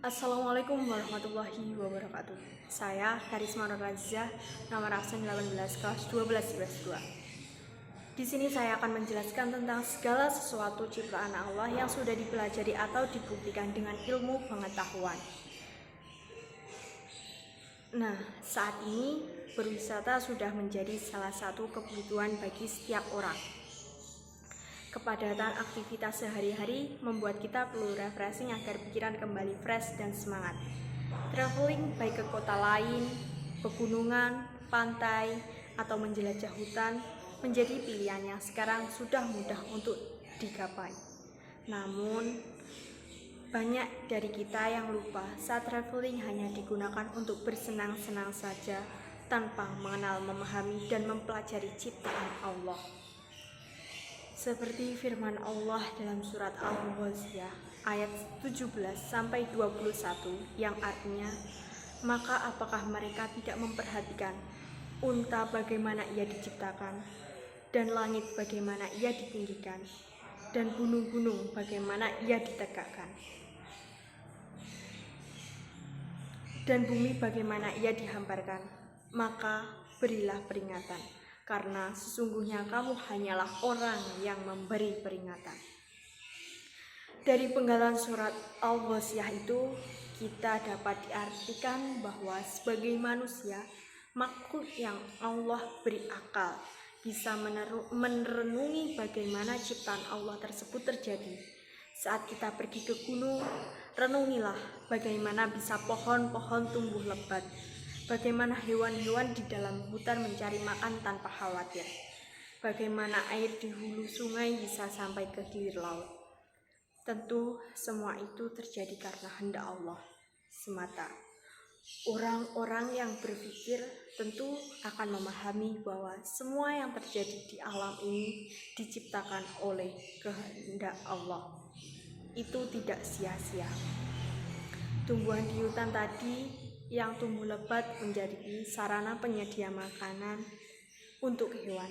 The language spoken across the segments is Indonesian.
Assalamualaikum warahmatullahi wabarakatuh. Saya Karisma Nur Razia, nomor absen 18 kelas 12 2. Di sini saya akan menjelaskan tentang segala sesuatu ciptaan Allah yang sudah dipelajari atau dibuktikan dengan ilmu pengetahuan. Nah, saat ini berwisata sudah menjadi salah satu kebutuhan bagi setiap orang. Kepadatan aktivitas sehari-hari membuat kita perlu refreshing agar pikiran kembali fresh dan semangat. Traveling baik ke kota lain, pegunungan, pantai, atau menjelajah hutan menjadi pilihan yang sekarang sudah mudah untuk digapai. Namun, banyak dari kita yang lupa saat traveling hanya digunakan untuk bersenang-senang saja tanpa mengenal, memahami, dan mempelajari ciptaan Allah. Seperti firman Allah dalam surat Al-Ghashiyah ayat 17-21 yang artinya, maka apakah mereka tidak memperhatikan unta bagaimana ia diciptakan, dan langit bagaimana ia ditinggikan, dan gunung-gunung bagaimana ia ditegakkan, dan bumi bagaimana ia dihamparkan. Maka berilah peringatan, karena sesungguhnya kamu hanyalah orang yang memberi peringatan. Dari penggalan surat Al-Ghashiyah itu, kita dapat diartikan bahwa sebagai manusia, makhluk yang Allah beri akal, bisa merenungi bagaimana ciptaan Allah tersebut terjadi. Saat kita pergi ke gunung, renungilah bagaimana bisa pohon-pohon tumbuh lebat, bagaimana hewan-hewan di dalam hutan mencari makan tanpa khawatir, bagaimana air di hulu sungai bisa sampai ke hilir laut. Tentu semua itu terjadi karena kehendak Allah semata. Orang-orang yang berpikir tentu akan memahami bahwa semua yang terjadi di alam ini diciptakan oleh kehendak Allah. Itu tidak sia-sia. Tumbuhan di hutan tadi yang tumbuh lebat menjadi sarana penyedia makanan untuk hewan.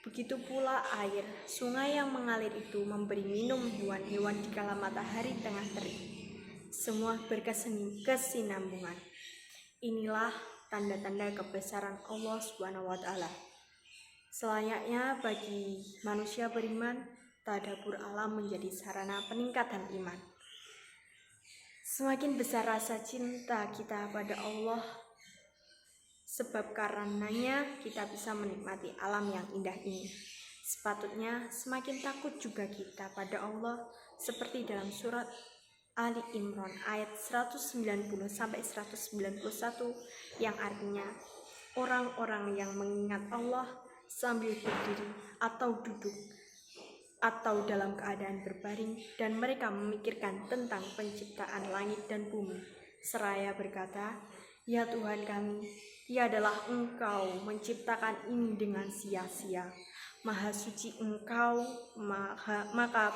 Begitu pula air sungai yang mengalir itu memberi minum hewan-hewan di kala matahari tengah terik. Semua berkesinambungan. Inilah tanda-tanda kebesaran Allah SWT. Selayaknya bagi manusia beriman, tadabbur alam menjadi sarana peningkatan iman. Semakin besar rasa cinta kita pada Allah, sebab karenanya kita bisa menikmati alam yang indah ini. Sepatutnya semakin takut juga kita pada Allah, seperti dalam surat Ali Imran ayat 190-191 yang artinya, orang-orang yang mengingat Allah sambil berdiri atau duduk atau dalam keadaan berbaring, dan mereka memikirkan tentang penciptaan langit dan bumi, seraya berkata, ya Tuhan kami, tiadalah Engkau menciptakan ini dengan sia-sia. Maha suci Engkau, maka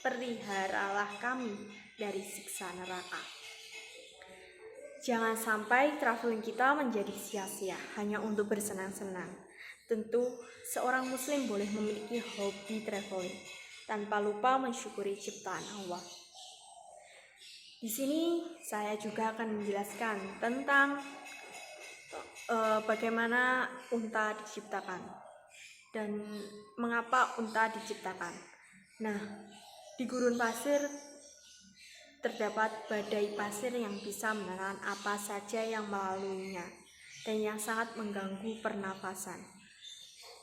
peliharalah kami dari siksa neraka. Jangan sampai traveling kita menjadi sia-sia hanya untuk bersenang-senang. Tentu, seorang muslim boleh memiliki hobi traveling tanpa lupa mensyukuri ciptaan Allah. Di sini saya juga akan menjelaskan tentang bagaimana unta diciptakan dan mengapa unta diciptakan. Nah, di gurun pasir terdapat badai pasir yang bisa menelan apa saja yang melaluinya dan yang sangat mengganggu pernafasan.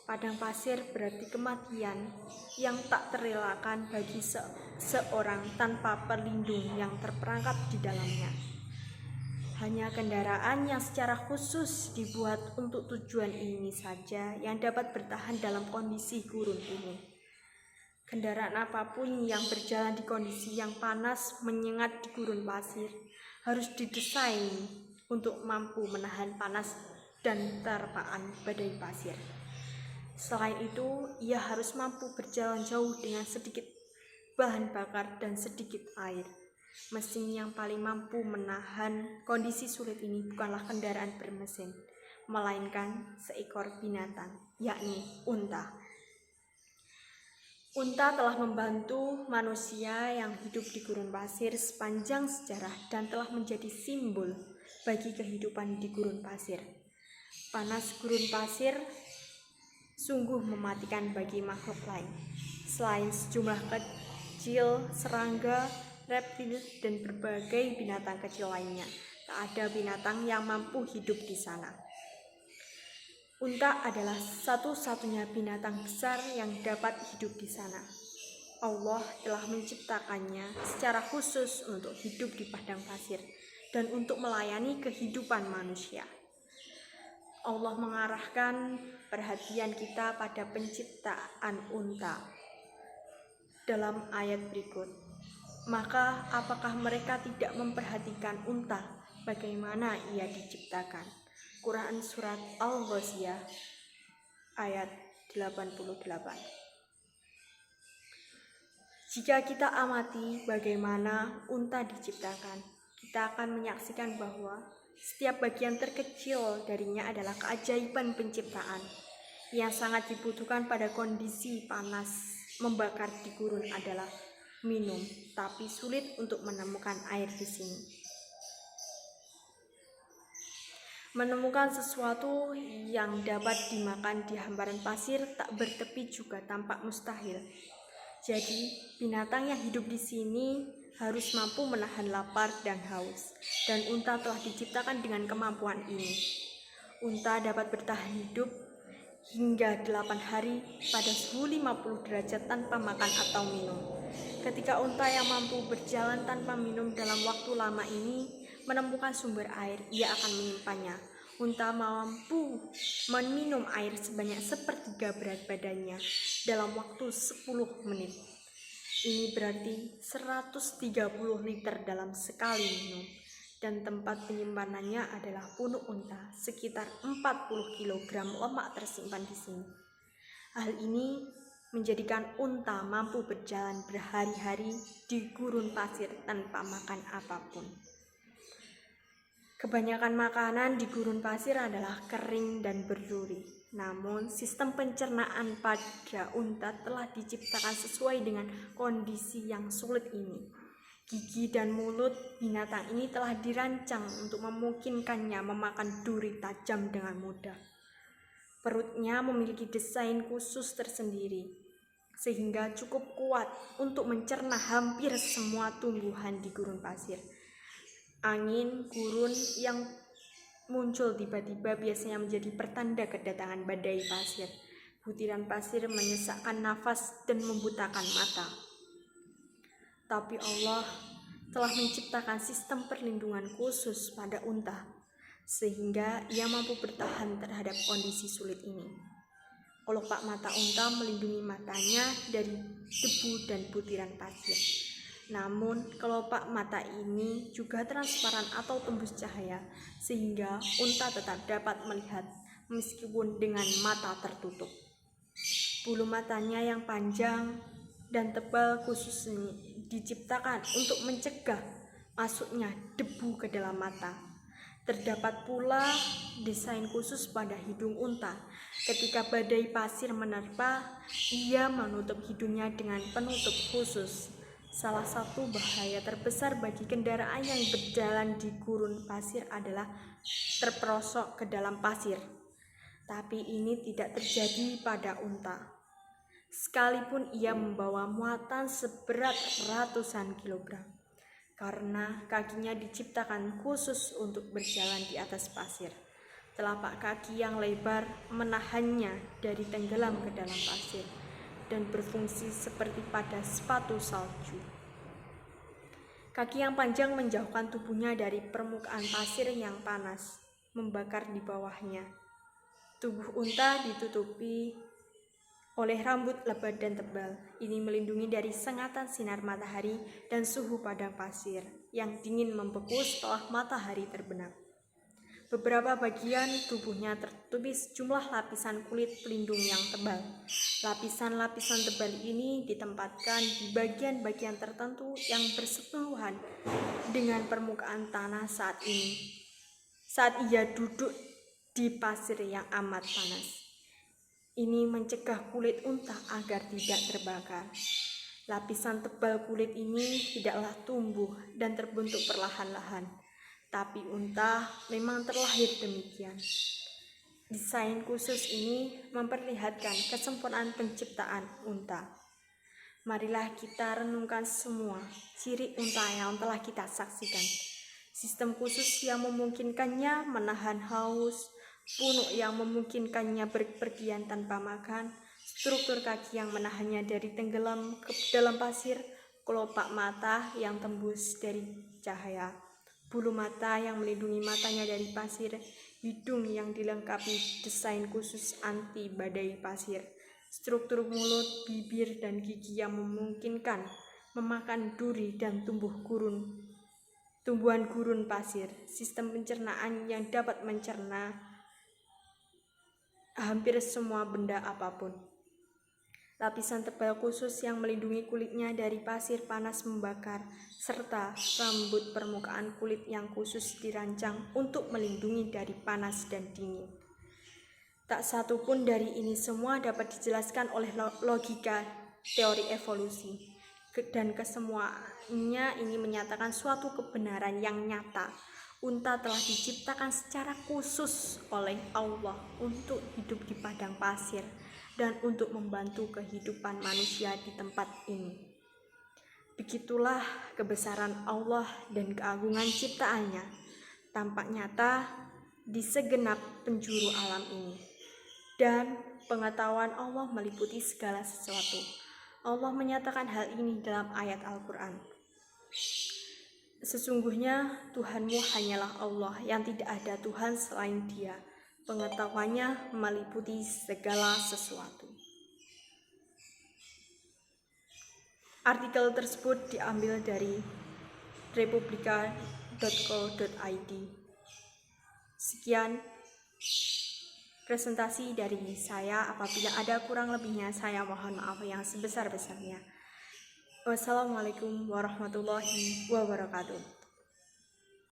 Padang pasir berarti kematian yang tak terelakkan bagi seorang tanpa pelindung yang terperangkap di dalamnya. Hanya kendaraan yang secara khusus dibuat untuk tujuan ini saja yang dapat bertahan dalam kondisi gurun ini. Kendaraan apapun yang berjalan di kondisi yang panas menyengat di gurun pasir harus didesain untuk mampu menahan panas dan terpaan badai pasir. Selain itu, ia harus mampu berjalan jauh dengan sedikit bahan bakar dan sedikit air. Mesin yang paling mampu menahan kondisi sulit ini bukanlah kendaraan bermesin, melainkan seekor binatang, yakni unta. Unta telah membantu manusia yang hidup di gurun pasir sepanjang sejarah dan telah menjadi simbol bagi kehidupan di gurun pasir. Panas gurun pasir sungguh mematikan bagi makhluk lain. Selain sejumlah kecil serangga, reptil, dan berbagai binatang kecil lainnya, tak ada binatang yang mampu hidup di sana. Unta adalah satu-satunya binatang besar yang dapat hidup di sana. Allah telah menciptakannya secara khusus untuk hidup di padang pasir dan untuk melayani kehidupan manusia. Allah mengarahkan perhatian kita pada penciptaan unta dalam ayat berikut. Maka apakah mereka tidak memperhatikan unta bagaimana ia diciptakan? Quran Surat Al-Ghasyiyah ayat 88. Jika kita amati bagaimana unta diciptakan, kita akan menyaksikan bahwa setiap bagian terkecil darinya adalah keajaiban penciptaan yang sangat dibutuhkan pada kondisi panas membakar di gurun adalah minum, tapi sulit untuk menemukan air di sini. Menemukan sesuatu yang dapat dimakan di hamparan pasir tak bertepi juga tampak mustahil. Jadi, binatang yang hidup di sini harus mampu menahan lapar dan haus, dan unta telah diciptakan dengan kemampuan ini. Unta dapat bertahan hidup hingga 8 hari pada suhu 50 derajat tanpa makan atau minum. Ketika unta yang mampu berjalan tanpa minum dalam waktu lama ini menemukan sumber air, ia akan menyimpannya. Unta mampu meminum air sebanyak sepertiga berat badannya dalam waktu 10 menit. Ini berarti 130 liter dalam sekali minum. Dan tempat penyimpanannya adalah punuk unta, sekitar 40 kg lemak tersimpan di sini. Hal ini menjadikan unta mampu berjalan berhari-hari di gurun pasir tanpa makan apapun. Kebanyakan makanan di gurun pasir adalah kering dan berduri. Namun, sistem pencernaan pada unta telah diciptakan sesuai dengan kondisi yang sulit ini. Gigi dan mulut binatang ini telah dirancang untuk memungkinkannya memakan duri tajam dengan mudah. Perutnya memiliki desain khusus tersendiri, sehingga cukup kuat untuk mencerna hampir semua tumbuhan di gurun pasir. Angin gurun yang muncul tiba-tiba biasanya menjadi pertanda kedatangan badai pasir. Butiran pasir menyesakkan nafas dan membutakan mata. Tapi Allah telah menciptakan sistem perlindungan khusus pada unta, sehingga ia mampu bertahan terhadap kondisi sulit ini. Kelopak mata unta melindungi matanya dari debu dan butiran pasir. Namun, kelopak mata ini juga transparan atau tembus cahaya, sehingga unta tetap dapat melihat meskipun dengan mata tertutup. Bulu matanya yang panjang dan tebal khusus diciptakan untuk mencegah masuknya debu ke dalam mata. Terdapat pula desain khusus pada hidung unta. Ketika badai pasir menerpa, ia menutup hidungnya dengan penutup khusus. Salah satu bahaya terbesar bagi kendaraan yang berjalan di gurun pasir adalah terperosok ke dalam pasir. Tapi ini tidak terjadi pada unta. Sekalipun ia membawa muatan seberat ratusan kilogram, karena kakinya diciptakan khusus untuk berjalan di atas pasir. Telapak kaki yang lebar menahannya dari tenggelam ke dalam pasir dan berfungsi seperti pada sepatu salju. Kaki yang panjang menjauhkan tubuhnya dari permukaan pasir yang panas, membakar di bawahnya. Tubuh unta ditutupi oleh rambut lebat dan tebal. Ini melindungi dari sengatan sinar matahari dan suhu padang pasir yang dingin membeku setelah matahari terbenam. Beberapa bagian tubuhnya tertutupi sejumlah lapisan kulit pelindung yang tebal. Lapisan-lapisan tebal ini ditempatkan di bagian-bagian tertentu yang bersentuhan dengan permukaan tanah saat ia duduk di pasir yang amat panas. Ini mencegah kulit unta agar tidak terbakar. Lapisan tebal kulit ini tidaklah tumbuh dan terbentuk perlahan-lahan, tapi unta memang terlahir demikian. Desain khusus ini memperlihatkan kesempurnaan penciptaan unta. Marilah kita renungkan semua ciri unta yang telah kita saksikan. Sistem khusus yang memungkinkannya menahan haus, punuk yang memungkinkannya berpergian tanpa makan, struktur kaki yang menahannya dari tenggelam ke dalam pasir, kelopak mata yang tembus dari cahaya, bulu mata yang melindungi matanya dari pasir, hidung yang dilengkapi desain khusus anti badai pasir, struktur mulut, bibir, dan gigi yang memungkinkan memakan duri dan tumbuhan gurun pasir, sistem pencernaan yang dapat mencerna hampir semua benda apapun. Lapisan tebal khusus yang melindungi kulitnya dari pasir panas membakar, serta rambut permukaan kulit yang khusus dirancang untuk melindungi dari panas dan dingin. Tak satu pun dari ini semua dapat dijelaskan oleh logika teori evolusi, dan kesemuanya ini menyatakan suatu kebenaran yang nyata. Unta telah diciptakan secara khusus oleh Allah untuk hidup di padang pasir dan untuk membantu kehidupan manusia di tempat ini. Begitulah kebesaran Allah dan keagungan ciptaannya tampak nyata di segenap penjuru alam ini. Dan pengetahuan Allah meliputi segala sesuatu. Allah menyatakan hal ini dalam ayat Al-Quran. Sesungguhnya Tuhanmu hanyalah Allah, yang tidak ada Tuhan selain Dia. Pengetahuannya meliputi segala sesuatu. Artikel tersebut diambil dari republika.co.id. Sekian presentasi dari saya. Apabila ada kurang lebihnya, saya mohon maaf yang sebesar-besarnya. Wassalamualaikum warahmatullahi wabarakatuh.